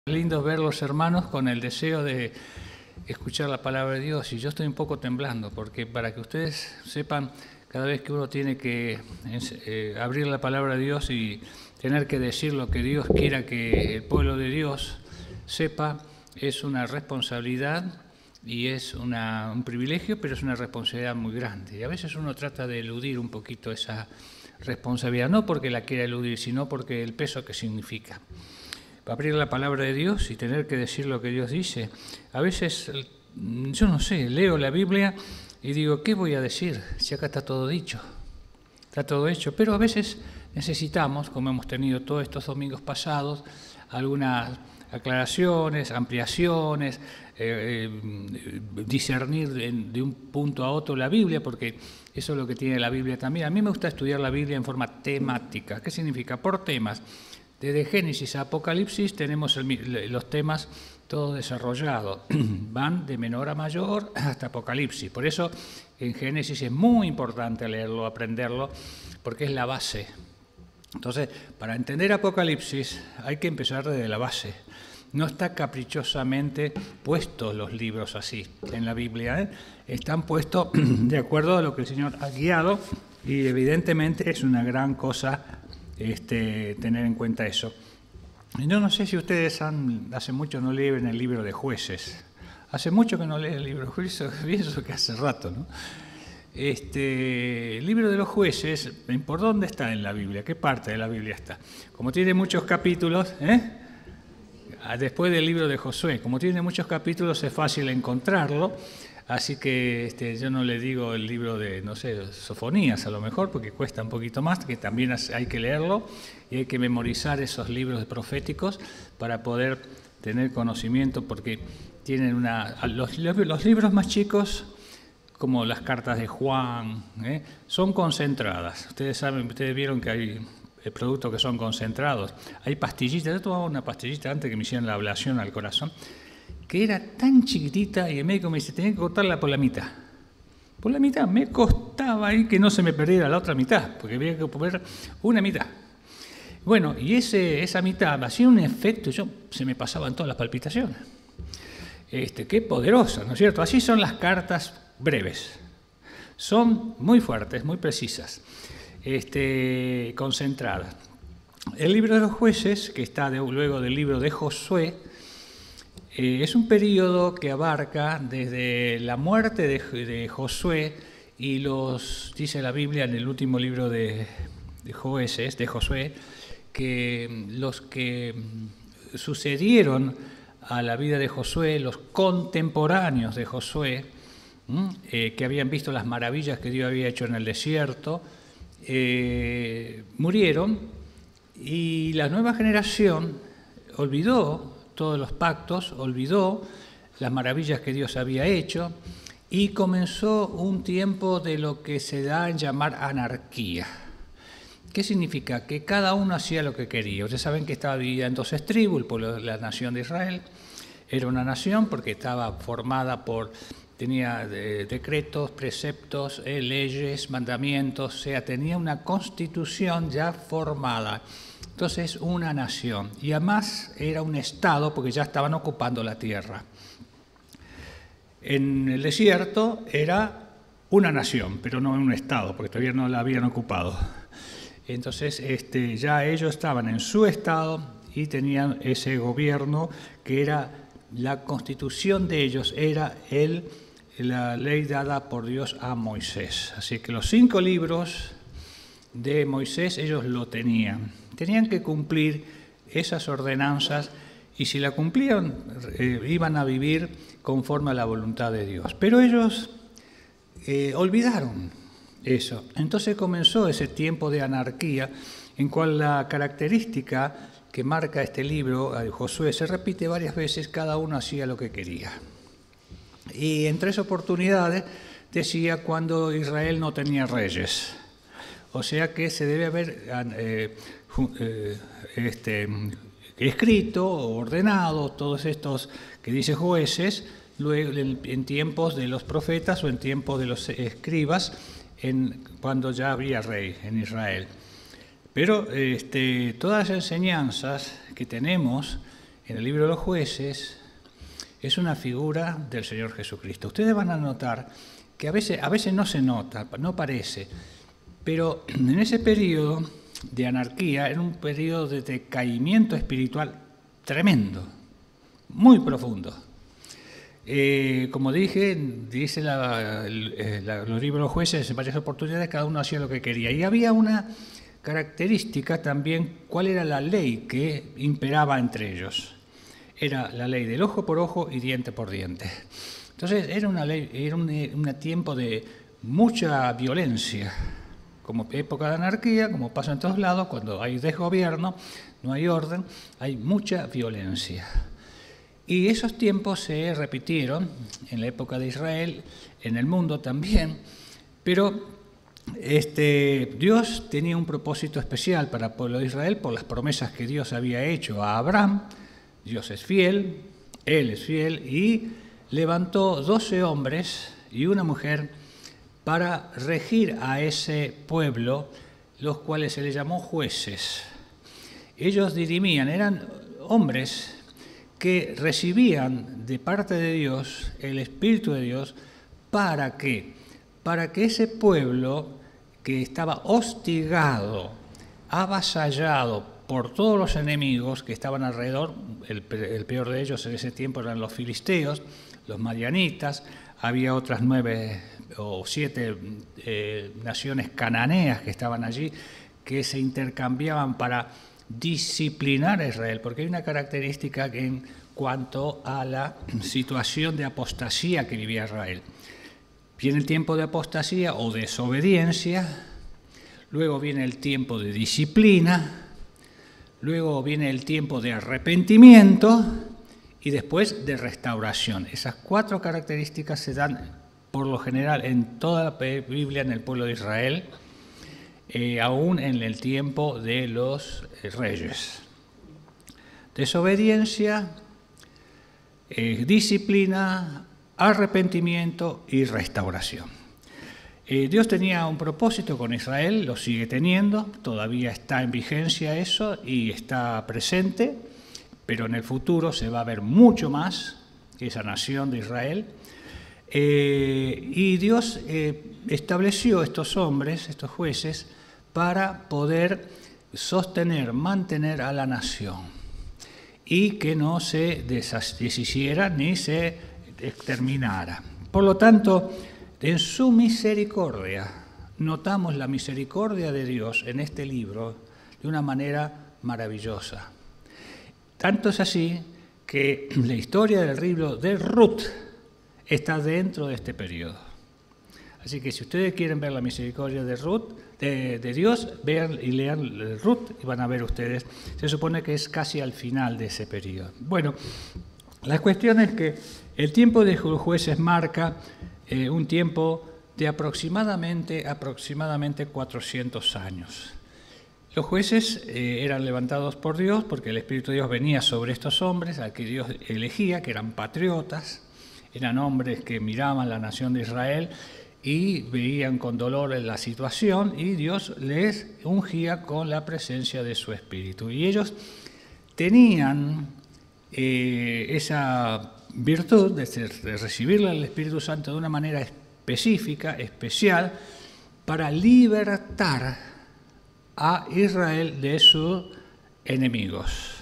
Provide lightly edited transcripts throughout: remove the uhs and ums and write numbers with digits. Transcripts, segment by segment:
Lindo ver los hermanos con el deseo de escuchar la palabra de Dios, y yo estoy un poco temblando porque para que ustedes sepan, cada vez que uno tiene que abrir la palabra de Dios y tener que decir lo que Dios quiera que el pueblo de Dios sepa, es una responsabilidad y es un privilegio, pero es una responsabilidad muy grande. Y a veces uno trata de eludir un poquito esa responsabilidad, no porque la quiera eludir, sino porque el peso que significa. Abrir la palabra de Dios y tener que decir lo que Dios dice. A veces, yo no sé, leo la Biblia y digo, ¿qué voy a decir? Si acá está todo dicho, está todo hecho. Pero a veces necesitamos, como hemos tenido todos estos domingos pasados, algunas aclaraciones, ampliaciones, discernir de un punto a otro la Biblia, porque eso es lo que tiene la Biblia también. A mí me gusta estudiar la Biblia en forma temática. ¿Qué significa? Por temas. Desde Génesis a Apocalipsis tenemos los temas todos desarrollados, van de menor a mayor hasta Apocalipsis. Por eso en Génesis es muy importante leerlo, aprenderlo, porque es la base. Entonces, para entender Apocalipsis hay que empezar desde la base. No está caprichosamente puestos los libros así en la Biblia, ¿eh? Están puestos de acuerdo a lo que el Señor ha guiado, y evidentemente es una gran cosa tener en cuenta eso. Yo no sé si ustedes hace mucho no leen el libro de Jueces. Hace mucho que no leen el libro de Jueces, pienso que hace rato, ¿no? El libro de los Jueces, ¿por dónde está en la Biblia? ¿Qué parte de la Biblia está? Como tiene muchos capítulos, después del libro de Josué, como tiene muchos capítulos es fácil encontrarlo. Así que yo no le digo el libro de, no sé, Sofonías a lo mejor, porque cuesta un poquito más, que también hay que leerlo y hay que memorizar esos libros proféticos para poder tener conocimiento, porque tienen los libros más chicos, como las cartas de Juan, son concentradas. Ustedes saben, ustedes vieron que hay productos que son concentrados. Hay pastillitas, yo tomaba una pastillita antes que me hicieran la ablación al corazón, que era tan chiquitita, y el médico me dice, tenía que cortarla por la mitad. Por la mitad, me costaba ahí que no se me perdiera la otra mitad, porque había que poner una mitad. Bueno, y esa mitad hacía un efecto, se me pasaban todas las palpitaciones. Qué poderosa, ¿no es cierto? Así son las cartas breves. Son muy fuertes, muy precisas, concentradas. El libro de los Jueces, que está luego del libro de Josué, es un periodo que abarca desde la muerte de Josué y dice la Biblia en el último libro de Jueces, de Josué, que los que sucedieron a la vida de Josué, los contemporáneos de Josué, que habían visto las maravillas que Dios había hecho en el desierto, murieron, y la nueva generación olvidó todos los pactos, olvidó las maravillas que Dios había hecho, y comenzó un tiempo de lo que se da en llamar anarquía. ¿Qué significa? Que cada uno hacía lo que quería. Ustedes saben que estaba dividida en 12 tribus, la nación de Israel. Era una nación porque estaba formada tenía decretos, preceptos, leyes, mandamientos, o sea, tenía una constitución ya formada. Entonces, una nación, y además era un estado porque ya estaban ocupando la tierra. En el desierto era una nación, pero no un estado, porque todavía no la habían ocupado. Entonces, ya ellos estaban en su estado y tenían ese gobierno que era la constitución de ellos, era la ley dada por Dios a Moisés. Así que los 5 libros de Moisés ellos lo tenían. Tenían que cumplir esas ordenanzas, y si la cumplían, iban a vivir conforme a la voluntad de Dios. Pero ellos olvidaron eso. Entonces comenzó ese tiempo de anarquía, en cual la característica que marca este libro, Josué, se repite varias veces, cada uno hacía lo que quería. Y en 3 oportunidades decía cuando Israel no tenía reyes. O sea que se debe haber escrito o ordenado todos estos que dice Jueces luego en tiempos de los profetas o en tiempos de los escribas, cuando ya había rey en Israel. Pero todas las enseñanzas que tenemos en el libro de los Jueces es una figura del Señor Jesucristo. Ustedes van a notar que a veces no se nota, no parece, pero en ese periodo de anarquía era un periodo de decaimiento espiritual tremendo, muy profundo. Como dije, dice los libros de los Jueces, en varias oportunidades cada uno hacía lo que quería. Y había una característica también, ¿cuál era la ley que imperaba entre ellos? Era la ley del ojo por ojo y diente por diente. Entonces era una ley, era un tiempo de mucha violencia, como época de anarquía, como pasa en todos lados, cuando hay desgobierno, no hay orden, hay mucha violencia. Y esos tiempos se repitieron en la época de Israel, en el mundo también, pero Dios tenía un propósito especial para el pueblo de Israel por las promesas que Dios había hecho a Abraham. Dios es fiel, Él es fiel, y levantó 12 hombres y una mujer para regir a ese pueblo, los cuales se les llamó jueces. Ellos dirimían, eran hombres que recibían de parte de Dios el Espíritu de Dios. ¿Para qué? Para que ese pueblo que estaba hostigado, avasallado por todos los enemigos que estaban alrededor, el peor de ellos en ese tiempo eran los filisteos, los madianitas, había otras 9 o 7 naciones cananeas que estaban allí, que se intercambiaban para disciplinar a Israel, porque hay una característica en cuanto a la situación de apostasía que vivía Israel. Viene el tiempo de apostasía o desobediencia, luego viene el tiempo de disciplina, luego viene el tiempo de arrepentimiento y después de restauración. Esas 4 características se dan por lo general en toda la Biblia en el pueblo de Israel, aún en el tiempo de los reyes. Desobediencia, disciplina, arrepentimiento y restauración. Dios tenía un propósito con Israel, lo sigue teniendo, todavía está en vigencia eso y está presente, pero en el futuro se va a ver mucho más esa nación de Israel. Y Dios estableció estos hombres, estos jueces, para poder sostener, mantener a la nación y que no se deshiciera ni se exterminara. Por lo tanto, en su misericordia, notamos la misericordia de Dios en este libro de una manera maravillosa. Tanto es así que la historia del libro de Ruth está dentro de este periodo. Así que si ustedes quieren ver la misericordia de Ruth, de Dios, vean y lean Ruth y van a ver ustedes. Se supone que es casi al final de ese periodo. Bueno, la cuestión es que el tiempo de los jueces marca un tiempo de aproximadamente 400 años. Los jueces eran levantados por Dios porque el Espíritu de Dios venía sobre estos hombres a que Dios elegía, que eran patriotas, eran hombres que miraban la nación de Israel y veían con dolor la situación y Dios les ungía con la presencia de su Espíritu. Y ellos tenían esa virtud de recibir al Espíritu Santo de una manera específica, especial, para libertar a Israel de sus enemigos.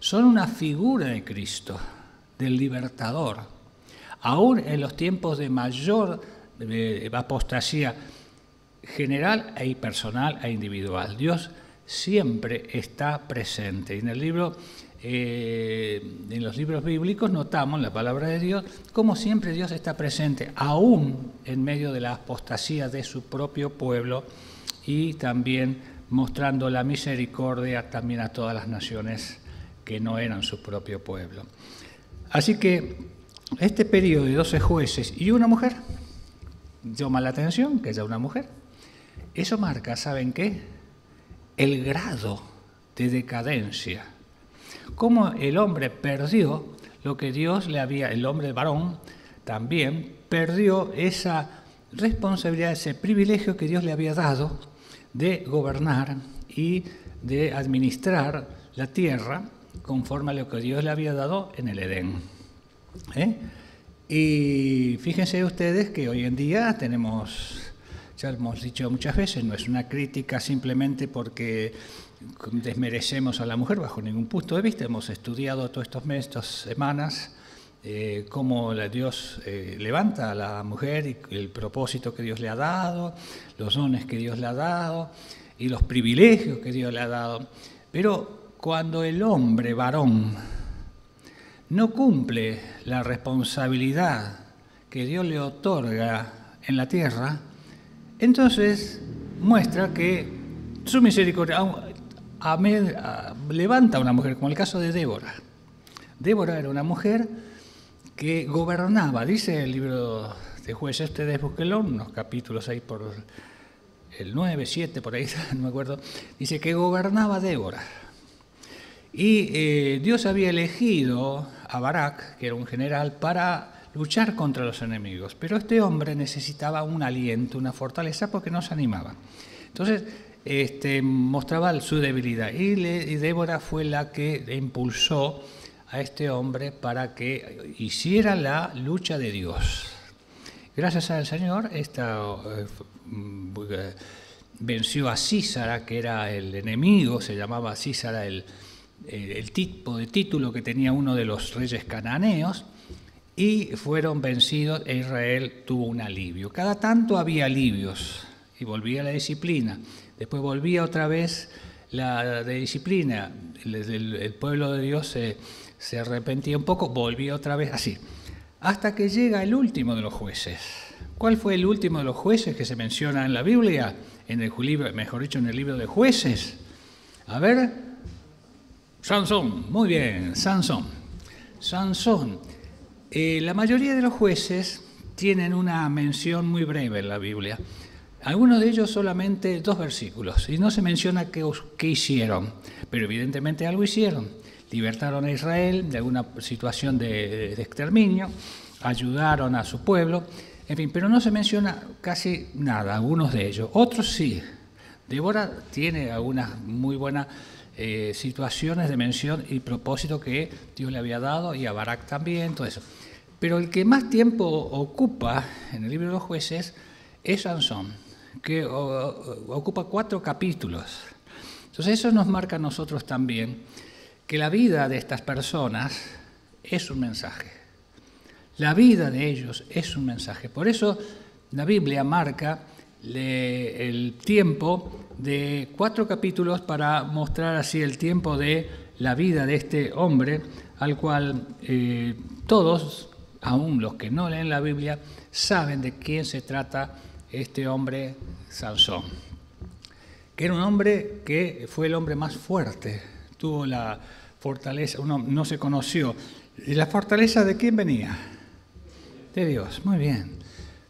Son una figura de Cristo, del libertador. Aún en los tiempos de mayor apostasía general e personal e individual, Dios siempre está presente. En los libros bíblicos notamos la palabra de Dios, como siempre Dios está presente, aún en medio de la apostasía de su propio pueblo y también mostrando la misericordia también a todas las naciones que no eran su propio pueblo. Así que este periodo de 12 jueces y una mujer, llama la atención que haya una mujer. Eso marca, ¿saben qué? El grado de decadencia. Cómo el hombre perdió lo que Dios le había, el hombre varón también perdió esa responsabilidad, ese privilegio que Dios le había dado de gobernar y de administrar la tierra, conforme a lo que Dios le había dado en el Edén. Y fíjense ustedes que hoy en día tenemos, ya hemos dicho muchas veces, no es una crítica simplemente porque desmerecemos a la mujer bajo ningún punto de vista. Hemos estudiado todos estos meses, estas semanas, cómo Dios levanta a la mujer y el propósito que Dios le ha dado, los dones que Dios le ha dado y los privilegios que Dios le ha dado. Pero cuando el hombre varón no cumple la responsabilidad que Dios le otorga en la tierra, entonces muestra que su misericordia levanta a una mujer, como el caso de Débora. Débora era una mujer que gobernaba, dice el libro de Jueces, ustedes búsquenlo, unos capítulos ahí por el 9, 7, por ahí, no me acuerdo, dice que gobernaba Débora. Y Dios había elegido a Barak, que era un general, para luchar contra los enemigos. Pero este hombre necesitaba un aliento, una fortaleza, porque no se animaba. Entonces, mostraba su debilidad. Y Débora fue la que impulsó a este hombre para que hiciera la lucha de Dios. Gracias al Señor, venció a Sísara, que era el enemigo, se llamaba Sísara el tipo de título que tenía uno de los reyes cananeos, y fueron vencidos e Israel tuvo un alivio. Cada tanto había alivios y volvía la disciplina. Después volvía otra vez la disciplina. El pueblo de Dios se arrepentía un poco, volvía otra vez así. Hasta que llega el último de los jueces. ¿Cuál fue el último de los jueces que se menciona en la Biblia? En el libro, mejor dicho, en el libro de Jueces. A ver. Sansón, muy bien, Sansón. La mayoría de los jueces tienen una mención muy breve en la Biblia. Algunos de ellos solamente 2 versículos, y no se menciona qué hicieron, pero evidentemente algo hicieron. Libertaron a Israel de alguna situación de exterminio, ayudaron a su pueblo, en fin, pero no se menciona casi nada, algunos de ellos. Otros sí. Débora tiene algunas muy buenas situaciones de mención y propósito que Dios le había dado, y a Barak también, todo eso. Pero el que más tiempo ocupa en el libro de los jueces es Sansón, que ocupa 4 capítulos. Entonces eso nos marca a nosotros también que la vida de estas personas es un mensaje. La vida de ellos es un mensaje. Por eso la Biblia marca el tiempo de 4 capítulos para mostrar así el tiempo de la vida de este hombre, al cual todos, aún los que no leen la Biblia, saben de quién se trata este hombre Sansón, que era un hombre que fue el hombre más fuerte, tuvo la fortaleza, no se conoció. ¿Y la fortaleza de quién venía? De Dios, muy bien.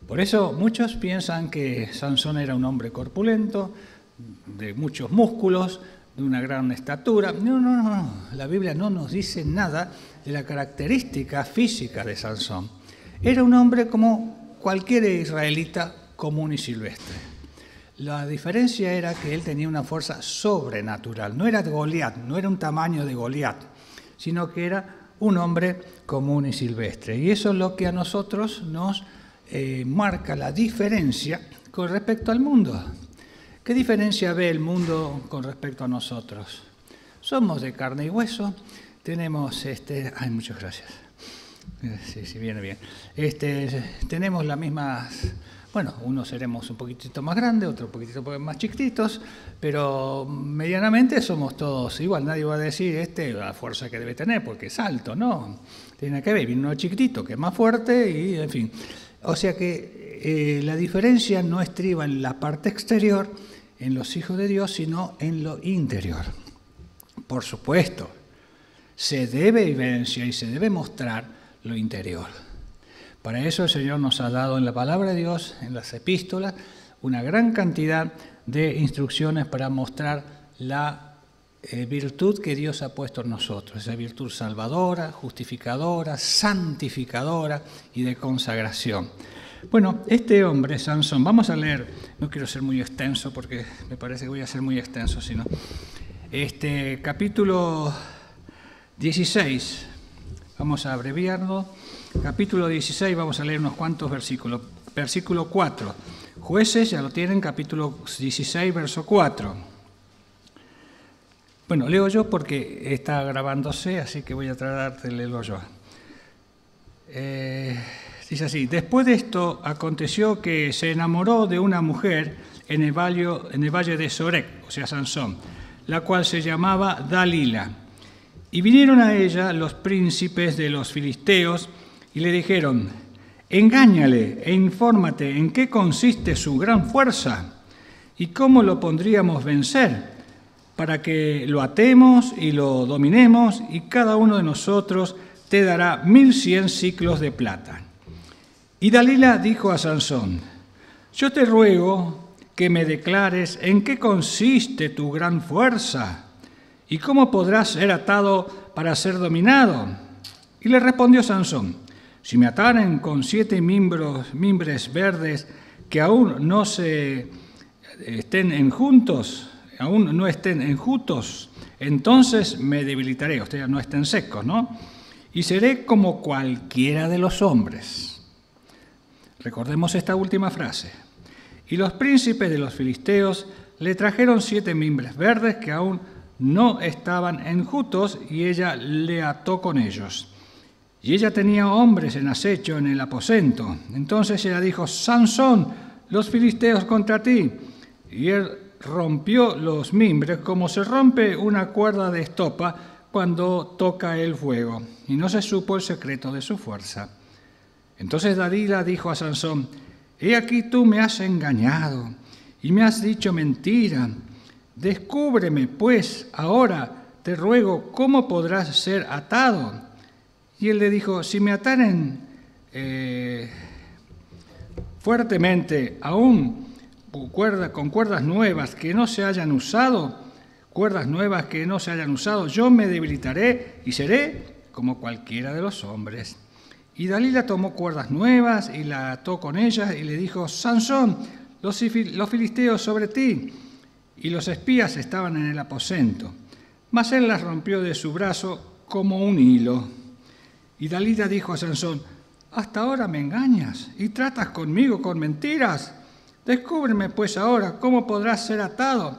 Por eso muchos piensan que Sansón era un hombre corpulento, de muchos músculos, de una gran estatura. No. La Biblia no nos dice nada de la característica física de Sansón. Era un hombre como cualquier israelita común y silvestre. La diferencia era que él tenía una fuerza sobrenatural. No era de Goliat, no era un tamaño de Goliat, sino que era un hombre común y silvestre. Y eso es lo que a nosotros nos marca la diferencia con respecto al mundo. ¿Qué diferencia ve el mundo con respecto a nosotros? Somos de carne y hueso, tenemos ay, muchas gracias. Sí, viene bien. Tenemos las mismas, bueno, unos seremos un poquitito más grandes, otros un poquitito más chiquititos, pero medianamente somos todos igual. Nadie va a decir la fuerza que debe tener porque es alto, no. Tiene que ver, viene uno chiquitito que es más fuerte y en fin. O sea que la diferencia no estriba en la parte exterior, en los hijos de Dios, sino en lo interior. Por supuesto, se debe evidenciar y se debe mostrar lo interior. Para eso el Señor nos ha dado en la palabra de Dios, en las epístolas, una gran cantidad de instrucciones para mostrar la virtud que Dios ha puesto en nosotros, esa virtud salvadora, justificadora, santificadora y de consagración. Bueno, este hombre, Sansón, vamos a leer, no quiero ser muy extenso porque me parece que voy a ser muy extenso, sino capítulo 16, vamos a abreviarlo, capítulo 16, vamos a leer unos cuantos versículos. Versículo 4, Jueces, ya lo tienen, capítulo 16, verso 4. Bueno, leo yo porque está grabándose, así que voy a tratar de leerlo yo. Dice así: después de esto aconteció que se enamoró de una mujer en el valle de Sorek, o sea, Sansón, la cual se llamaba Dalila. Y vinieron a ella los príncipes de los filisteos y le dijeron: engáñale e infórmate en qué consiste su gran fuerza y cómo lo pondríamos vencer, para que lo atemos y lo dominemos, y cada uno de nosotros te dará 1100 siclos de plata. Y Dalila dijo a Sansón: yo te ruego que me declares en qué consiste tu gran fuerza y cómo podrás ser atado para ser dominado. Y le respondió Sansón: si me ataren con 7 mimbres verdes que aún no estén enjutos, entonces me debilitaré, o sea, no estén secos, ¿no? Y seré como cualquiera de los hombres. Recordemos esta última frase. Y los príncipes de los filisteos le trajeron 7 mimbres verdes que aún no estaban enjutos, y ella le ató con ellos. Y ella tenía hombres en acecho en el aposento. Entonces ella dijo: Sansón, los filisteos contra ti. Y él rompió los mimbres como se rompe una cuerda de estopa cuando toca el fuego, y no se supo el secreto de su fuerza. Entonces Dalila dijo a Sansón: he aquí tú me has engañado y me has dicho mentira. Descúbreme, pues, ahora te ruego, cómo podrás ser atado. Y él le dijo: si me ataren fuertemente, aún con cuerdas nuevas que no se hayan usado, yo me debilitaré y seré como cualquiera de los hombres. Y Dalila tomó cuerdas nuevas y la ató con ellas y le dijo: Sansón, los filisteos sobre ti. Y los espías estaban en el aposento, mas él las rompió de su brazo como un hilo. Y Dalila dijo a Sansón: hasta ahora me engañas y tratas conmigo con mentiras. Descúbreme pues ahora cómo podrás ser atado.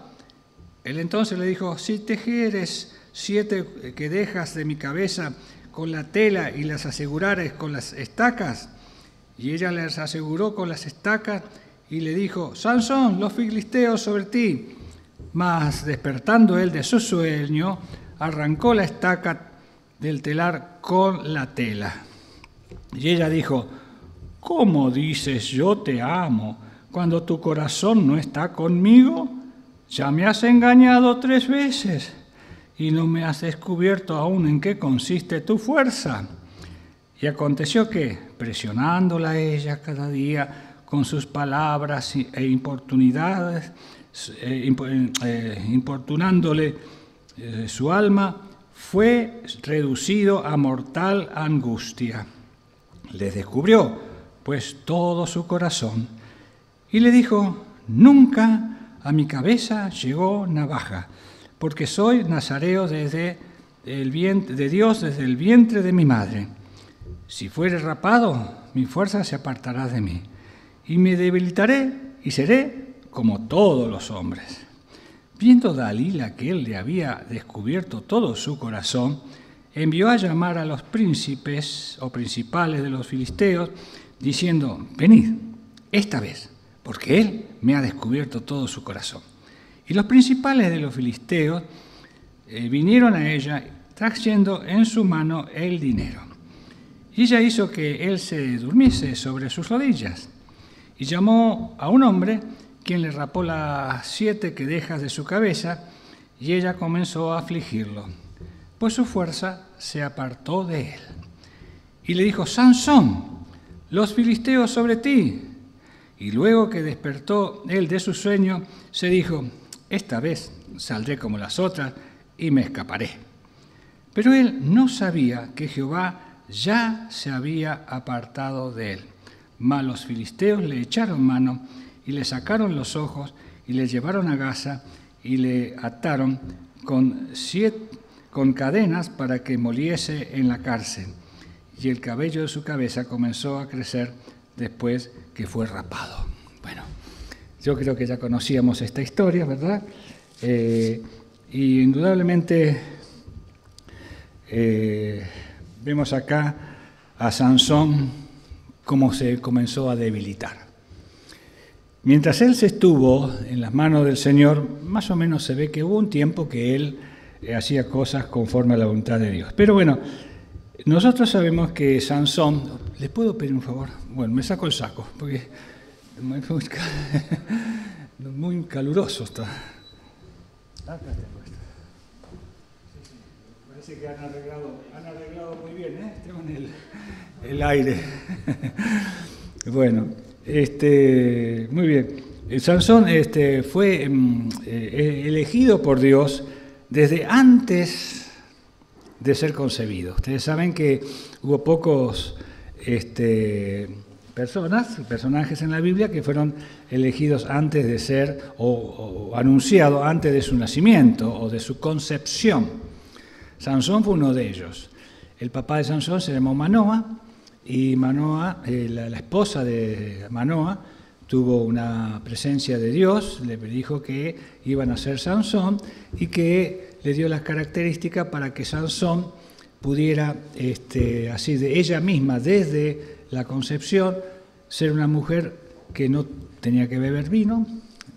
Él entonces le dijo: si tejieres 7 quedejas de mi cabeza con la tela y las asegurares con las estacas. Y ella las aseguró con las estacas y le dijo: Sansón, los filisteos sobre ti. Mas despertando él de su sueño, arrancó la estaca del telar con la tela. Y ella dijo: ¿cómo dices yo te amo cuando tu corazón no está conmigo? Ya me has engañado 3 veces y no me has descubierto aún en qué consiste tu fuerza. Y aconteció que, presionándola a ella cada día con sus palabras e importunidades, importunándole su alma, fue reducido a mortal angustia. Le descubrió, pues, todo su corazón, y le dijo: nunca a mi cabeza llegó navaja, porque soy nazareo de Dios desde el vientre de mi madre. Si fuere rapado, mi fuerza se apartará de mí, y me debilitaré y seré como todos los hombres. Viendo Dalila que él le había descubierto todo su corazón, envió a llamar a los príncipes o principales de los filisteos, diciendo: venid, esta vez, porque él me ha descubierto todo su corazón. Y los principales de los filisteos vinieron a ella, trayendo en su mano el dinero. Y ella hizo que él se durmiese sobre sus rodillas, y llamó a un hombre, quien le rapó las 7 quedejas de su cabeza, y ella comenzó a afligirlo, pues su fuerza se apartó de él. Y le dijo: Sansón, los filisteos sobre ti. Y luego que despertó él de su sueño, se dijo: esta vez saldré como las otras y me escaparé. Pero él no sabía que Jehová ya se había apartado de él. Mas los filisteos le echaron mano y le sacaron los ojos y le llevaron a Gaza y le ataron con con cadenas para que moliese en la cárcel, y el cabello de su cabeza comenzó a crecer después que fue rapado. Bueno, yo creo que ya conocíamos esta historia, ¿verdad? Y indudablemente vemos acá a Sansón cómo se comenzó a debilitar. Mientras él se estuvo en las manos del Señor, más o menos se ve que hubo un tiempo que él hacía cosas conforme a la voluntad de Dios. Pero bueno, nosotros sabemos que Sansón... ¿Les puedo pedir un favor? Bueno, me saco el saco, porque es muy caluroso está. Acá tengo esto. Sí, parece que han arreglado muy bien, ¿eh? Tengo el aire. Bueno, muy bien. Sansón fue elegido por Dios desde antes de ser concebido. Ustedes saben que hubo pocos personajes en la Biblia que fueron elegidos antes de ser o anunciado antes de su nacimiento o de su concepción. Sansón fue uno de ellos. El papá de Sansón se llamó Manoa, y Manoa, la esposa de Manoa, tuvo una presencia de Dios, le dijo que iban a ser Sansón y que le dio las características para que Sansón pudiera, así de ella misma, desde la concepción, ser una mujer que no tenía que beber vino,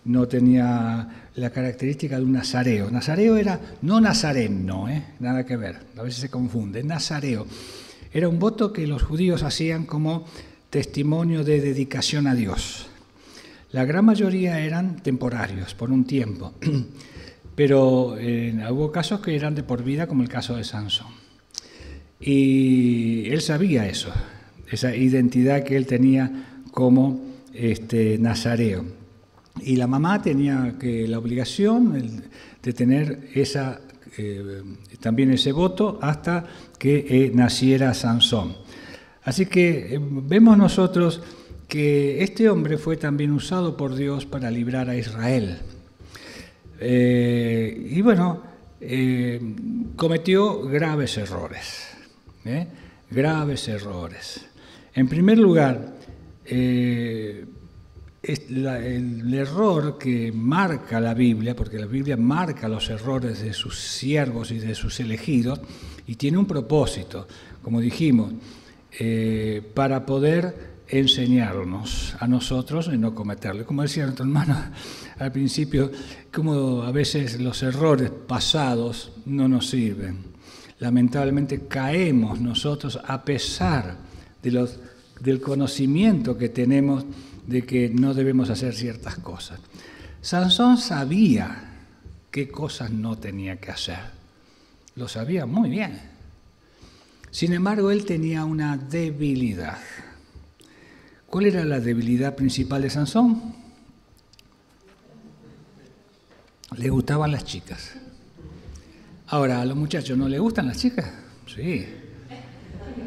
no tenía la característica de un nazareo. Nazareo era, no nazareno, nada que ver, a veces se confunde, nazareo. Era un voto que los judíos hacían como testimonio de dedicación a Dios. La gran mayoría eran temporarios, por un tiempo, pero hubo casos que eran de por vida, como el caso de Sansón. Y él sabía eso, esa identidad que él tenía como nazareo. Y la mamá tenía la obligación de tener también ese voto hasta que naciera Sansón. Así que vemos nosotros que este hombre fue también usado por Dios para librar a Israel. Y bueno, cometió graves errores. Graves errores. En primer lugar, el error que marca la Biblia, porque la Biblia marca los errores de sus siervos y de sus elegidos, y tiene un propósito, como dijimos, para poder enseñarnos a nosotros y no cometerlo. Como decía nuestro hermano al principio, como a veces los errores pasados no nos sirven. Lamentablemente caemos nosotros a pesar del conocimiento que tenemos de que no debemos hacer ciertas cosas. Sansón sabía qué cosas no tenía que hacer. Lo sabía muy bien. Sin embargo, él tenía una debilidad. ¿Cuál era la debilidad principal de Sansón? Le gustaban las chicas. Ahora, ¿a los muchachos no le gustan las chicas? Sí.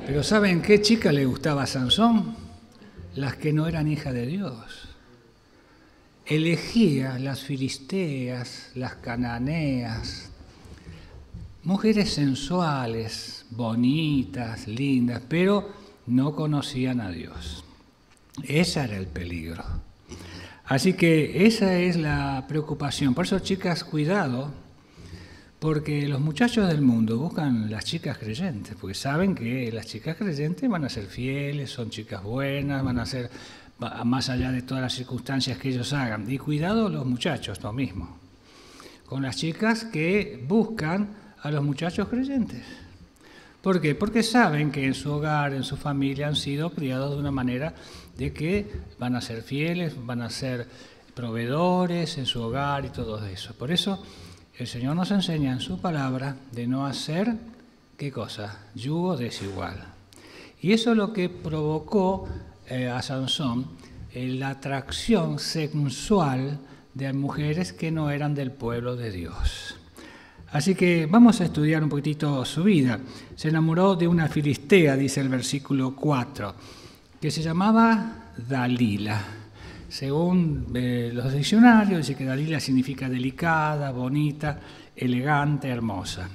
Pero ¿saben qué chica le gustaba a Sansón? Las que no eran hijas de Dios. Elegía las filisteas, las cananeas, mujeres sensuales, bonitas, lindas, pero no conocían a Dios. Ese era el peligro. Así que esa es la preocupación. Por eso, chicas, cuidado, porque los muchachos del mundo buscan las chicas creyentes, porque saben que las chicas creyentes van a ser fieles, son chicas buenas, van a ser más allá de todas las circunstancias que ellos hagan. Y cuidado los muchachos, lo mismo, con las chicas que buscan a los muchachos creyentes. ¿Por qué? Porque saben que en su hogar, en su familia, han sido criados de una manera de que van a ser fieles, van a ser proveedores en su hogar y todo eso. Por eso el Señor nos enseña en su palabra de no hacer, ¿qué cosa? Yugo desigual. Y eso es lo que provocó a Sansón la atracción sexual de mujeres que no eran del pueblo de Dios. Así que vamos a estudiar un poquitito su vida. Se enamoró de una filistea, dice el versículo 4, que se llamaba Dalila. Según los diccionarios, dice que Dalila significa delicada, bonita, elegante, hermosa.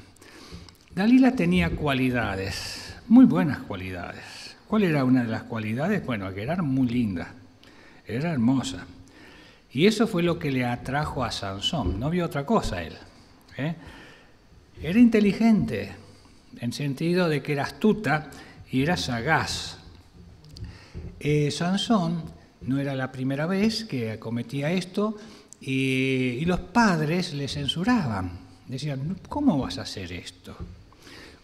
Dalila tenía cualidades, muy buenas cualidades. ¿Cuál era una de las cualidades? Bueno, que era muy linda, era hermosa. Y eso fue lo que le atrajo a Sansón, no vio otra cosa él. Era inteligente, en sentido de que era astuta y era sagaz. Sansón no era la primera vez que cometía esto y los padres le censuraban. Decían, ¿cómo vas a hacer esto?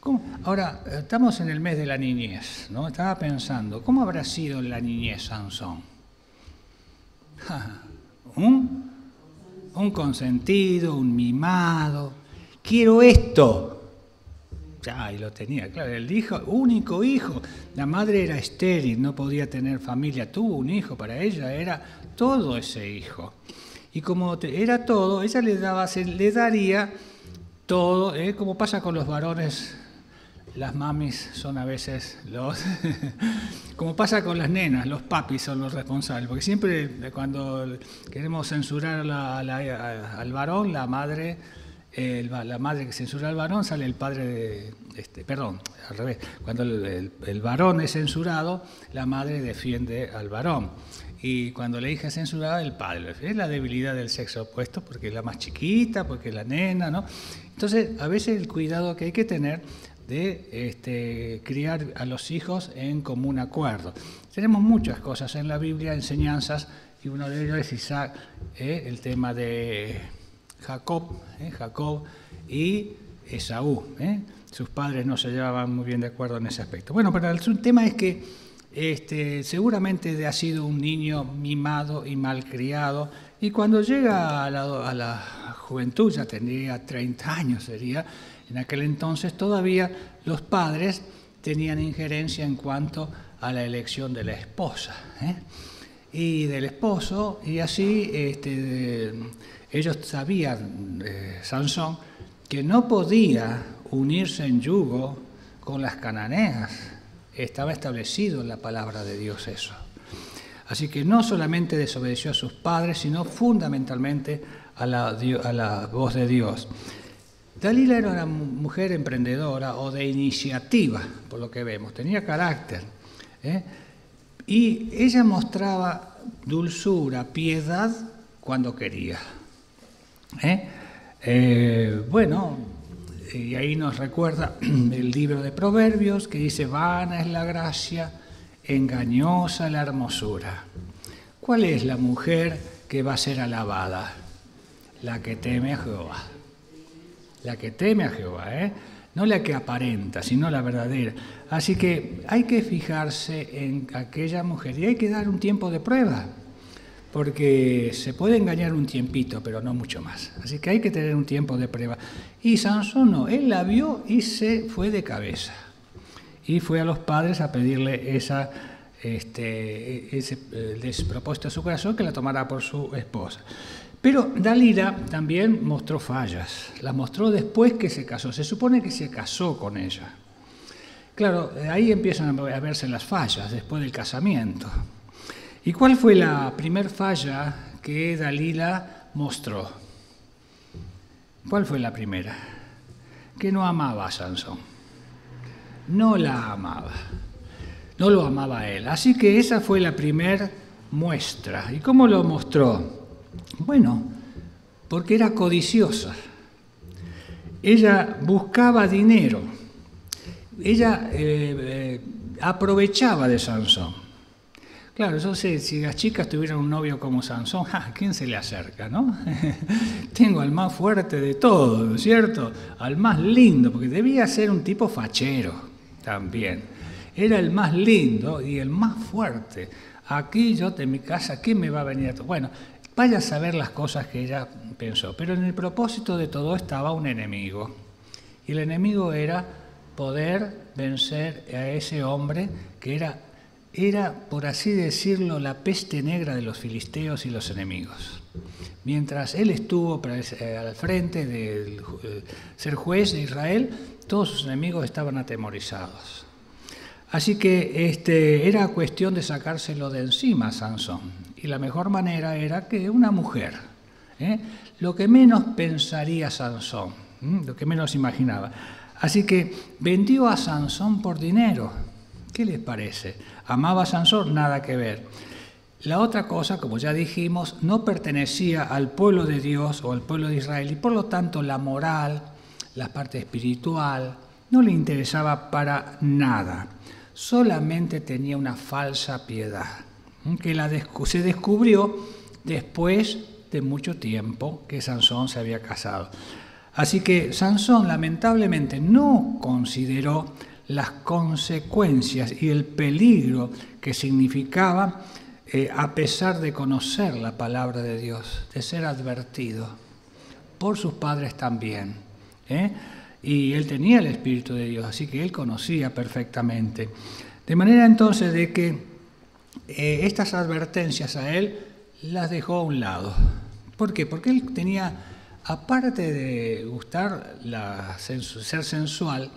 ¿Cómo? Ahora, estamos en el mes de la niñez, ¿no? Estaba pensando, ¿cómo habrá sido la niñez Sansón? Un consentido, un mimado. Quiero esto. Ya, y lo tenía, claro, el hijo, único hijo. La madre era estéril, no podía tener familia, tuvo un hijo, para ella era todo ese hijo. Y como era todo, ella le daría todo, como pasa con los varones. Las mamis son a veces como pasa con las nenas, los papis son los responsables, porque siempre cuando queremos censurar al varón, la madre que censura al varón, sale el padre al revés. Cuando el varón es censurado, la madre defiende al varón. Y cuando la hija es censurada, el padre. Es la debilidad del sexo opuesto, porque es la más chiquita, porque es la nena, ¿no? Entonces, a veces el cuidado que hay que tener de criar a los hijos en común acuerdo. Tenemos muchas cosas en la Biblia, enseñanzas, y uno de ellos es Isaac, el tema de Jacob y Esaú. Sus padres no se llevaban muy bien de acuerdo en ese aspecto. Bueno, pero el tema es que seguramente ha sido un niño mimado y malcriado, y cuando llega a la juventud, ya tendría 30 años sería. En aquel entonces todavía los padres tenían injerencia en cuanto a la elección de la esposa y del esposo, y así ellos sabían, Sansón, que no podía unirse en yugo con las cananeas. Estaba establecido en la palabra de Dios eso. Así que no solamente desobedeció a sus padres, sino fundamentalmente a la voz de Dios. Dalila era una mujer emprendedora o de iniciativa, por lo que vemos, tenía carácter. Y ella mostraba dulzura, piedad cuando quería. Y ahí nos recuerda el libro de Proverbios que dice, vana es la gracia, engañosa la hermosura. ¿Cuál es la mujer que va a ser alabada? La que teme a Jehová. La que teme a Jehová, no la que aparenta, sino la verdadera. Así que hay que fijarse en aquella mujer y hay que dar un tiempo de prueba, porque se puede engañar un tiempito, pero no mucho más. Así que hay que tener un tiempo de prueba. Y Sansón no, él la vio y se fue de cabeza. Y fue a los padres a pedirle ese despropósito a su corazón, que la tomara por su esposa. Pero Dalila también mostró fallas, las mostró después que se casó. Se supone que se casó con ella. Claro, ahí empiezan a verse las fallas, después del casamiento. ¿Y cuál fue la primer falla que Dalila mostró? ¿Cuál fue la primera? Que no amaba a Sansón. No la amaba. No lo amaba a él. Así que esa fue la primera muestra. ¿Y cómo lo mostró? Bueno, porque era codiciosa. Ella buscaba dinero. Ella aprovechaba de Sansón. Claro, yo sé, si las chicas tuvieran un novio como Sansón, ¿a quién se le acerca, no? Tengo al más fuerte de todos, ¿no es cierto? Al más lindo, porque debía ser un tipo fachero también. Era el más lindo y el más fuerte. Aquí yo de mi casa, ¿quién me va a venir a todo? Bueno, vaya a saber las cosas que ella pensó. Pero en el propósito de todo estaba un enemigo. Y el enemigo era poder vencer a ese hombre que era, por así decirlo, la peste negra de los filisteos y los enemigos. Mientras él estuvo al frente de ser juez de Israel, todos sus enemigos estaban atemorizados. Así que era cuestión de sacárselo de encima a Sansón. Y la mejor manera era que una mujer, lo que menos pensaría Sansón, lo que menos imaginaba. Así que vendió a Sansón por dinero. ¿Qué les parece? ¿Amaba a Sansón? Nada que ver. La otra cosa, como ya dijimos, no pertenecía al pueblo de Dios o al pueblo de Israel y por lo tanto la moral, la parte espiritual, no le interesaba para nada. Solamente tenía una falsa piedad que se descubrió después de mucho tiempo que Sansón se había casado. Así que Sansón lamentablemente no consideró las consecuencias y el peligro que significaba a pesar de conocer la palabra de Dios, de ser advertido por sus padres también. Y él tenía el Espíritu de Dios, así que él conocía perfectamente. De manera entonces de que estas advertencias a él las dejó a un lado. ¿Por qué? Porque él tenía, aparte de gustar ser sensual,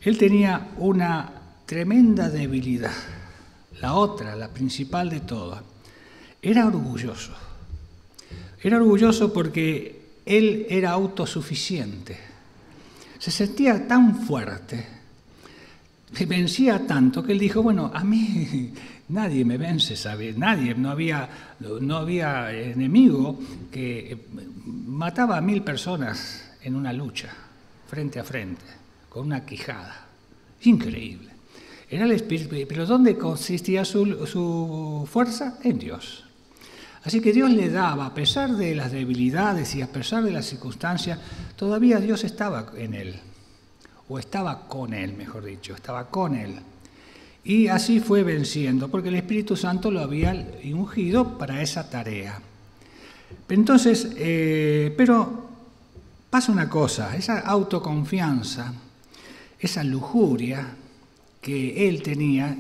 él tenía una tremenda debilidad. La otra, la principal de todas, era orgulloso. Era orgulloso porque él era autosuficiente. Se sentía tan fuerte, se vencía tanto que él dijo, bueno, a mí nadie me vence, ¿sabes? Nadie, no había enemigo que mataba a 1000 personas en una lucha, frente a frente, con una quijada. Increíble. Era el Espíritu, pero ¿dónde consistía su fuerza? En Dios. Así que Dios le daba, a pesar de las debilidades y a pesar de las circunstancias, todavía Dios estaba en él, o estaba con él, mejor dicho, estaba con él. Y así fue venciendo, porque el Espíritu Santo lo había ungido para esa tarea. Entonces, pero pasa una cosa, esa autoconfianza, esa lujuria que él tenía,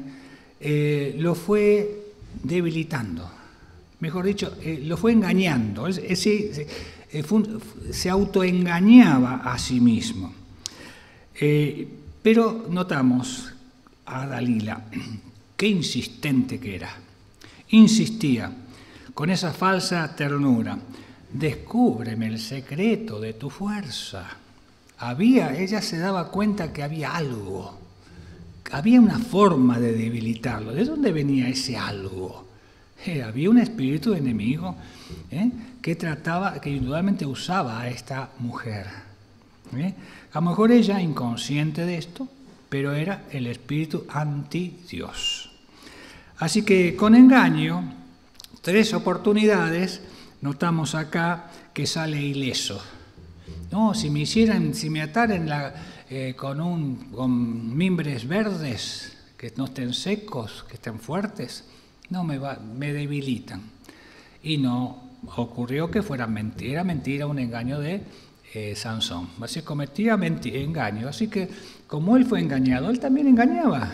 lo fue debilitando. Mejor dicho, lo fue engañando. Se autoengañaba a sí mismo. Pero notamos a Dalila, qué insistente que era. Insistía con esa falsa ternura. Descúbreme el secreto de tu fuerza. Ella se daba cuenta que había algo. Había una forma de debilitarlo. ¿De dónde venía ese algo? Había un espíritu enemigo que indudablemente usaba a esta mujer. A lo mejor ella, inconsciente de esto, pero era el espíritu anti-Dios. Así que con engaño, 3 oportunidades, notamos acá que sale ileso. No, si me ataran con mimbres verdes, que no estén secos, que estén fuertes, no me debilitan. Y no ocurrió que fuera mentira, un engaño de Sansón. Así cometía engaño. Así que como él fue engañado, él también engañaba.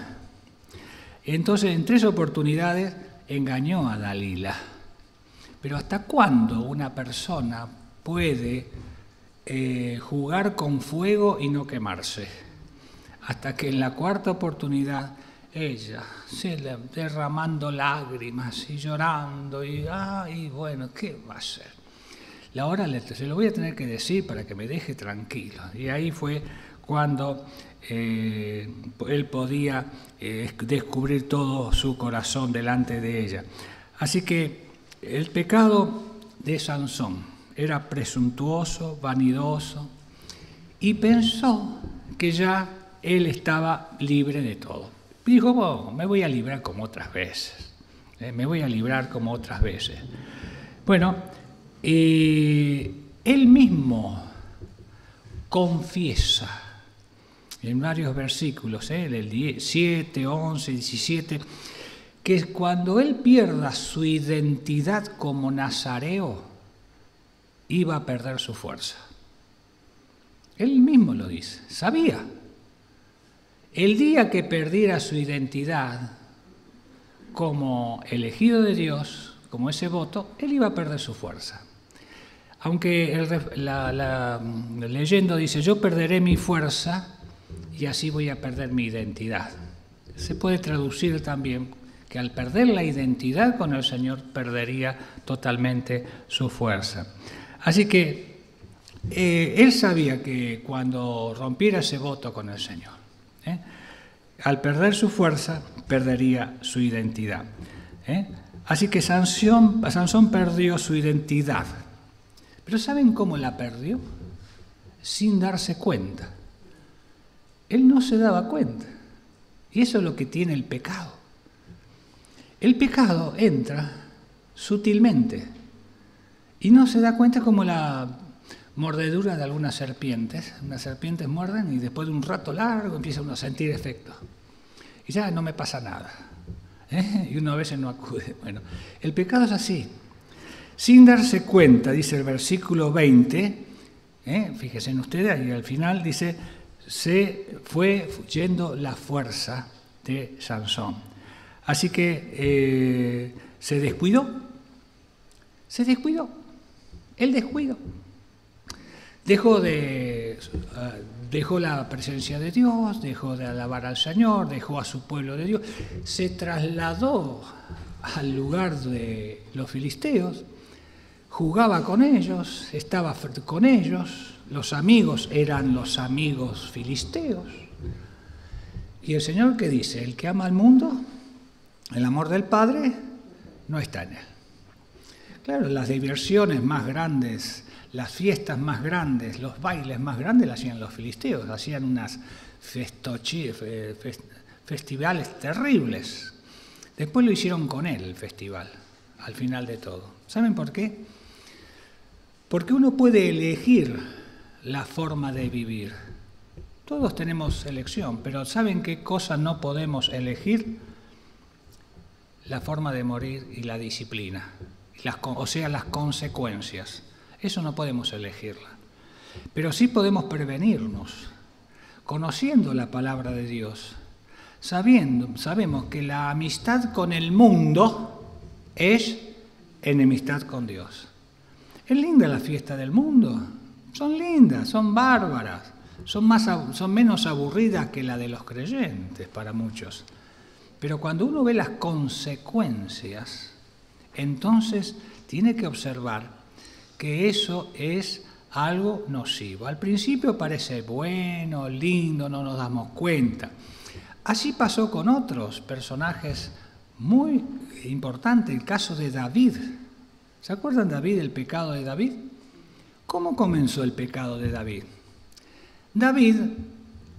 Entonces, en 3 oportunidades engañó a Dalila. Pero ¿hasta cuándo una persona puede jugar con fuego y no quemarse? Hasta que en la 4ª oportunidad ella derramando lágrimas y llorando y bueno, ¿qué va a hacer? Ahora se lo voy a tener que decir para que me deje tranquilo. Y ahí fue cuando él podía descubrir todo su corazón delante de ella. Así que el pecado de Sansón era presuntuoso, vanidoso, y pensó que ya él estaba libre de todo. Dijo, me voy a librar como otras veces. Bueno, él mismo confiesa en varios versículos, el 7, 11, 17, que cuando él pierda su identidad como nazareo, iba a perder su fuerza. Él mismo lo dice, sabía. El día que perdiera su identidad como elegido de Dios, como ese voto, él iba a perder su fuerza. Aunque la leyenda dice, yo perderé mi fuerza y así voy a perder mi identidad. Se puede traducir también que al perder la identidad con el Señor perdería totalmente su fuerza. Así que Él sabía que cuando rompiera ese voto con el Señor, al perder su fuerza, perdería su identidad. Así que Sansón perdió su identidad. Pero ¿saben cómo la perdió? Sin darse cuenta. Él no se daba cuenta. Y eso es lo que tiene el pecado. El pecado entra sutilmente y no se da cuenta, como la mordedura de algunas serpientes. Unas serpientes muerden y después de un rato largo empieza uno a sentir efecto. Y ya no me pasa nada. Y uno a veces no acude. Bueno, el pecado es así. Sin darse cuenta, dice el versículo 20, fíjense en ustedes, ahí al final dice, se fue yendo la fuerza de Sansón. Así que se descuidó. El descuido. Dejó la presencia de Dios, dejó de alabar al Señor, dejó a su pueblo de Dios, se trasladó al lugar de los filisteos, jugaba con ellos, estaba con ellos, los amigos eran los amigos filisteos. Y el Señor, ¿qué dice? El que ama al mundo, el amor del Padre, no está en él. Claro, las diversiones más grandes, las fiestas más grandes, los bailes más grandes las hacían los filisteos, hacían unas festivales terribles. Después lo hicieron con él, el festival, al final de todo. ¿Saben por qué? Porque uno puede elegir la forma de vivir. Todos tenemos elección, pero ¿saben qué cosa no podemos elegir? La forma de morir y la disciplina, o sea, las consecuencias. Eso no podemos elegirla. Pero sí podemos prevenirnos, conociendo la palabra de Dios. Sabemos que la amistad con el mundo es enemistad con Dios. Es linda la fiesta del mundo. Son lindas, son bárbaras. Son menos aburridas que la de los creyentes para muchos. Pero cuando uno ve las consecuencias, entonces tiene que observar que eso es algo nocivo. Al principio parece bueno, lindo, no nos damos cuenta. Así pasó con otros personajes muy importantes, el caso de David. ¿Se acuerdan David, el pecado de David? ¿Cómo comenzó el pecado de David? David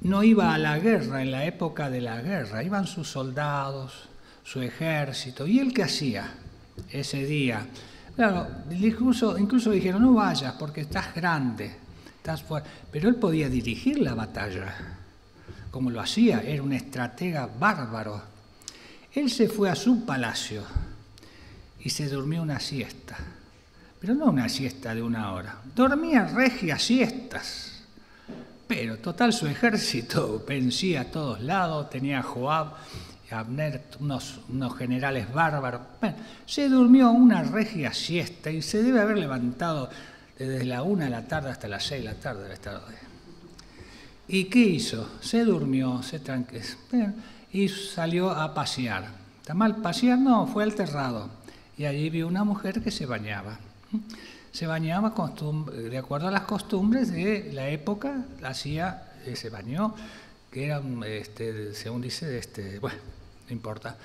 no iba a la guerra en la época de la guerra, iban sus soldados, su ejército. ¿Y él qué hacía ese día? Claro, incluso dijeron, no vayas porque estás grande, estás fuerte. Pero él podía dirigir la batalla, como lo hacía, era un estratega bárbaro. Él se fue a su palacio y se durmió una siesta, pero no una siesta de 1 hora, dormía regias siestas. Pero total, su ejército vencía a todos lados, tenía a Joab, Abner, unos generales bárbaros. Bueno, se durmió una regia siesta y se debe haber levantado desde la 1 de la tarde hasta las 6 de la tarde. ¿Y qué hizo? Se durmió, se tranquilizó y salió a pasear. ¿Está mal pasear? No, fue al terrado. Y allí vio una mujer que se bañaba. Se bañaba de acuerdo a las costumbres de la época, hacía ese baño, que era, según dice, bueno, no importa.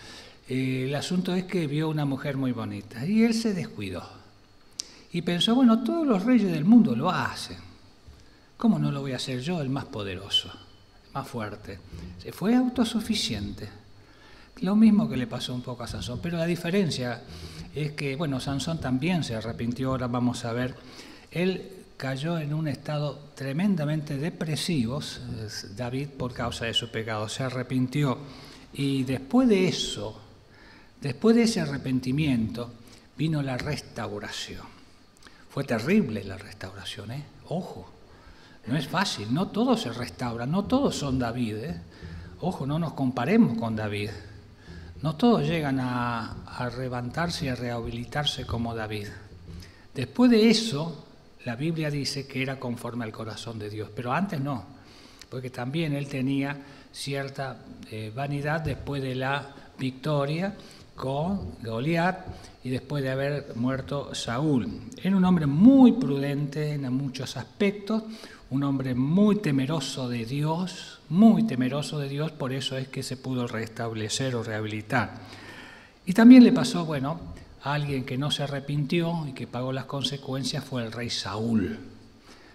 El asunto es que vio una mujer muy bonita y él se descuidó. Y pensó, bueno, todos los reyes del mundo lo hacen. ¿Cómo no lo voy a hacer yo, el más poderoso, el más fuerte? Se fue autosuficiente. Lo mismo que le pasó un poco a Sansón, pero la diferencia es que, bueno, Sansón también se arrepintió, ahora vamos a ver. Él cayó en un estado tremendamente depresivo, David, por causa de su pecado, se arrepintió. Y después de eso, después de ese arrepentimiento, vino la restauración. Fue terrible la restauración, Ojo, no es fácil, no todos se restauran, no todos son David, Ojo, no nos comparemos con David. No todos llegan a levantarse y a rehabilitarse como David. Después de eso, la Biblia dice que era conforme al corazón de Dios, pero antes no, porque también él tenía cierta vanidad después de la victoria con Goliat y después de haber muerto Saúl. Era un hombre muy prudente en muchos aspectos, un hombre muy temeroso de Dios, por eso es que se pudo restablecer o rehabilitar. Y también le pasó, bueno, a alguien que no se arrepintió y que pagó las consecuencias fue el rey Saúl.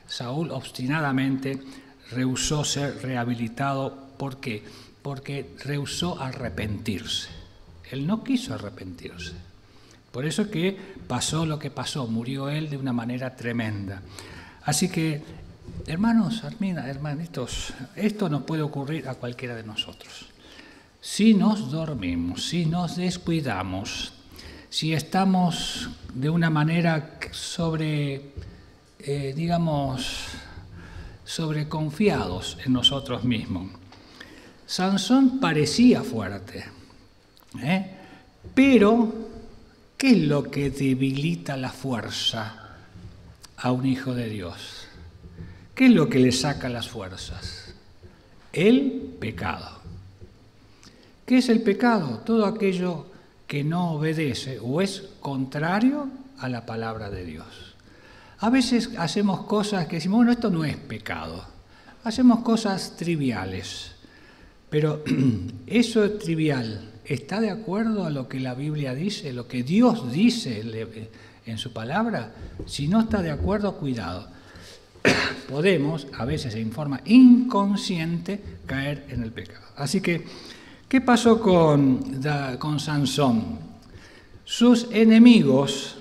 Saúl obstinadamente rehusó ser rehabilitado. ¿Por qué? Porque rehusó arrepentirse. Él no quiso arrepentirse. Por eso es que pasó lo que pasó, murió él de una manera tremenda. Así que, hermanos, hermanitos, esto nos puede ocurrir a cualquiera de nosotros. Si nos dormimos, si nos descuidamos, si estamos de una manera sobreconfiados en nosotros mismos. Sansón parecía fuerte, pero ¿qué es lo que debilita la fuerza a un hijo de Dios? ¿Qué es lo que le saca las fuerzas? El pecado. ¿Qué es el pecado? Todo aquello que no obedece o es contrario a la palabra de Dios. A veces hacemos cosas que decimos, bueno, esto no es pecado. Hacemos cosas triviales, pero eso es trivial. ¿Está de acuerdo a lo que la Biblia dice, lo que Dios dice en su palabra? Si no está de acuerdo, cuidado. Podemos, a veces en forma inconsciente, caer en el pecado. Así que, ¿qué pasó con Sansón? Sus enemigos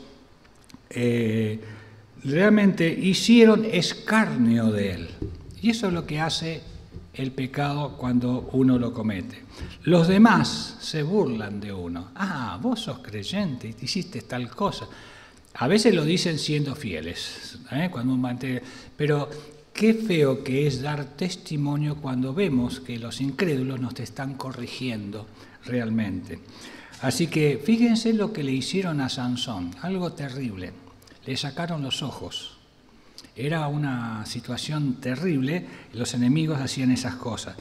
realmente hicieron escarnio de él. Y eso es lo que hace el pecado cuando uno lo comete. Los demás se burlan de uno. Ah, vos sos creyente y hiciste tal cosa. A veces lo dicen siendo fieles, cuando pero qué feo que es dar testimonio cuando vemos que los incrédulos nos están corrigiendo realmente. Así que fíjense lo que le hicieron a Sansón, algo terrible. Le sacaron los ojos. Era una situación terrible, los enemigos hacían esas cosas.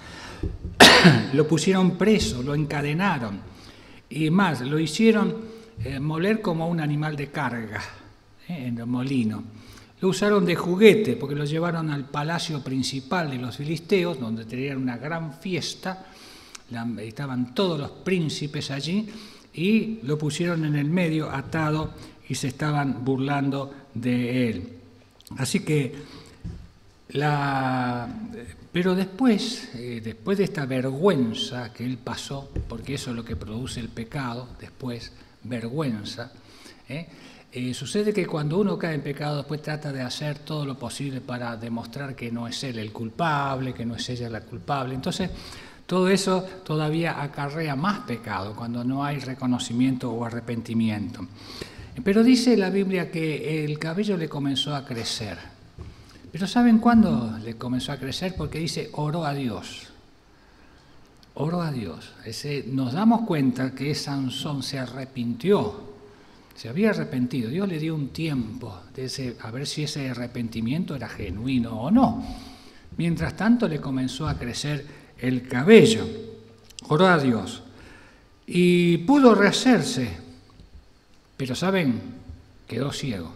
Lo pusieron preso, lo encadenaron y más, lo hicieron moler como un animal de carga en el molino. Lo usaron de juguete porque lo llevaron al palacio principal de los filisteos, donde tenían una gran fiesta, estaban todos los príncipes allí y lo pusieron en el medio atado y se estaban burlando de él. Así que, pero después de esta vergüenza que él pasó, porque eso es lo que produce el pecado, después vergüenza, sucede que cuando uno cae en pecado después trata de hacer todo lo posible para demostrar que no es él el culpable, que no es ella la culpable. Entonces, todo eso todavía acarrea más pecado cuando no hay reconocimiento o arrepentimiento. Pero dice la Biblia que el cabello le comenzó a crecer. Pero ¿saben cuándo le comenzó a crecer? Porque dice, oró a Dios. Oró a Dios. Nos damos cuenta que Sansón se arrepintió. Se había arrepentido. Dios le dio un tiempo a ver si ese arrepentimiento era genuino o no. Mientras tanto le comenzó a crecer el cabello. Oró a Dios. Y pudo rehacerse. Pero, ¿saben? Quedó ciego.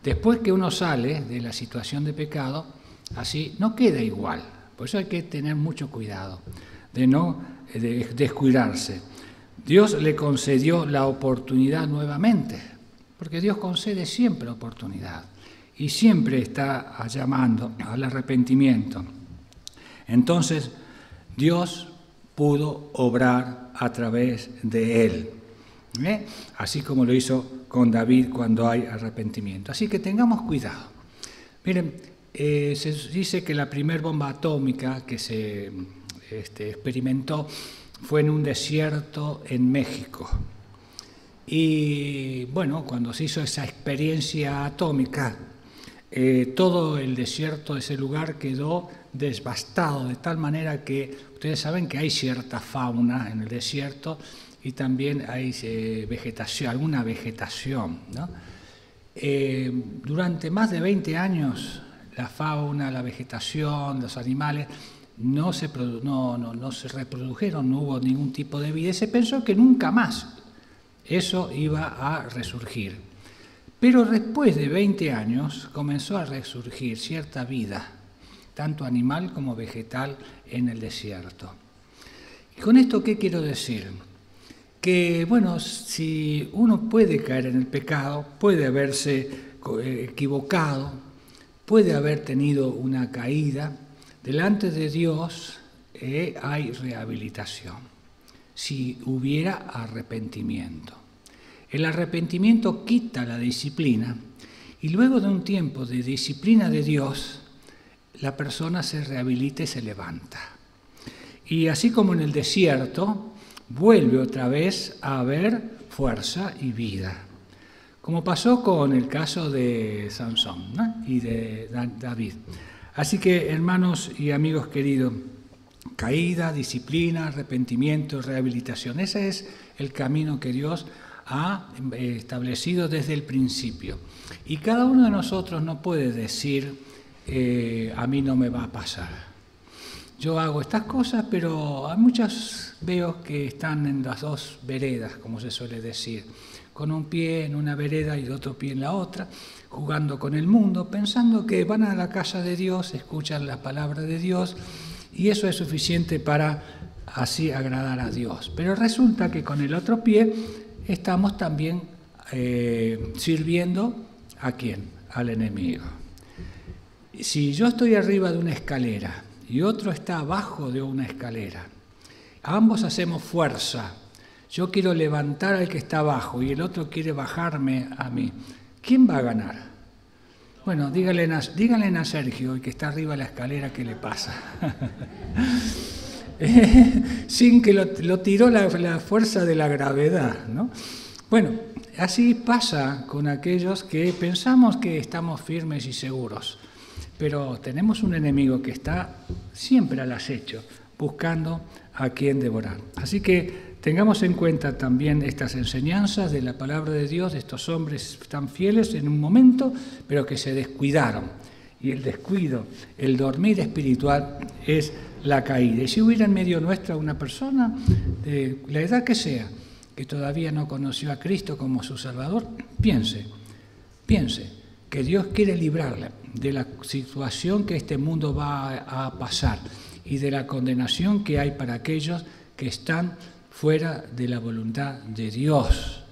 Después que uno sale de la situación de pecado, así no queda igual. Por eso hay que tener mucho cuidado de no descuidarse. Dios le concedió la oportunidad nuevamente, porque Dios concede siempre oportunidad y siempre está llamando al arrepentimiento. Entonces, Dios pudo obrar a través de él. Así como lo hizo con David cuando hay arrepentimiento. Así que tengamos cuidado. Miren, se dice que la primera bomba atómica que se experimentó fue en un desierto en México. Y bueno, cuando se hizo esa experiencia atómica, todo el desierto de ese lugar quedó devastado, de tal manera que ustedes saben que hay cierta fauna en el desierto y también hay vegetación, alguna vegetación, ¿no? Durante más de 20 años la fauna, la vegetación, los animales no se reprodujeron, no hubo ningún tipo de vida y se pensó que nunca más eso iba a resurgir. Pero después de 20 años comenzó a resurgir cierta vida, tanto animal como vegetal, en el desierto. ¿Y con esto qué quiero decir? Que, bueno, si uno puede caer en el pecado, puede haberse equivocado, puede haber tenido una caída, delante de Dios hay rehabilitación, si hubiera arrepentimiento. El arrepentimiento quita la disciplina y luego de un tiempo de disciplina de Dios, la persona se rehabilita y se levanta. Y así como en el desierto, vuelve otra vez a haber fuerza y vida. Como pasó con el caso de Sansón, ¿no? Y de David. Así que, hermanos y amigos queridos, caída, disciplina, arrepentimiento, rehabilitación. Ese es el camino que Dios ha establecido desde el principio. Y cada uno de nosotros no puede decir, a mí no me va a pasar. Yo hago estas cosas, pero a muchas veo que están en las dos veredas, como se suele decir, con un pie en una vereda y otro pie en la otra, jugando con el mundo, pensando que van a la casa de Dios, escuchan la palabra de Dios, y eso es suficiente para así agradar a Dios. Pero resulta que con el otro pie estamos también sirviendo ¿a quién? Al enemigo. Si yo estoy arriba de una escalera y otro está abajo de una escalera, ambos hacemos fuerza. Yo quiero levantar al que está abajo y el otro quiere bajarme a mí. ¿Quién va a ganar? Bueno, díganle a Sergio, el que está arriba de la escalera, ¿qué le pasa? Sin que lo tiró la fuerza de la gravedad, ¿no? Bueno, así pasa con aquellos que pensamos que estamos firmes y seguros, pero tenemos un enemigo que está siempre al acecho, buscando a quien devorar. Así que tengamos en cuenta también estas enseñanzas de la palabra de Dios, de estos hombres tan fieles en un momento, pero que se descuidaron. Y el descuido, el dormir espiritual es la caída. Y si hubiera en medio nuestra una persona, de la edad que sea, que todavía no conoció a Cristo como su Salvador, piense que Dios quiere librarle de la situación que este mundo va a pasar y de la condenación que hay para aquellos que están fuera de la voluntad de Dios.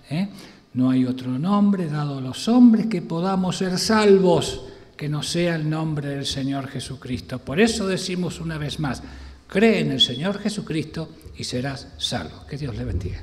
No hay otro nombre dado a los hombres que podamos ser salvos, que no sea el nombre del Señor Jesucristo. Por eso decimos una vez más, cree en el Señor Jesucristo y serás salvo. Que Dios le bendiga.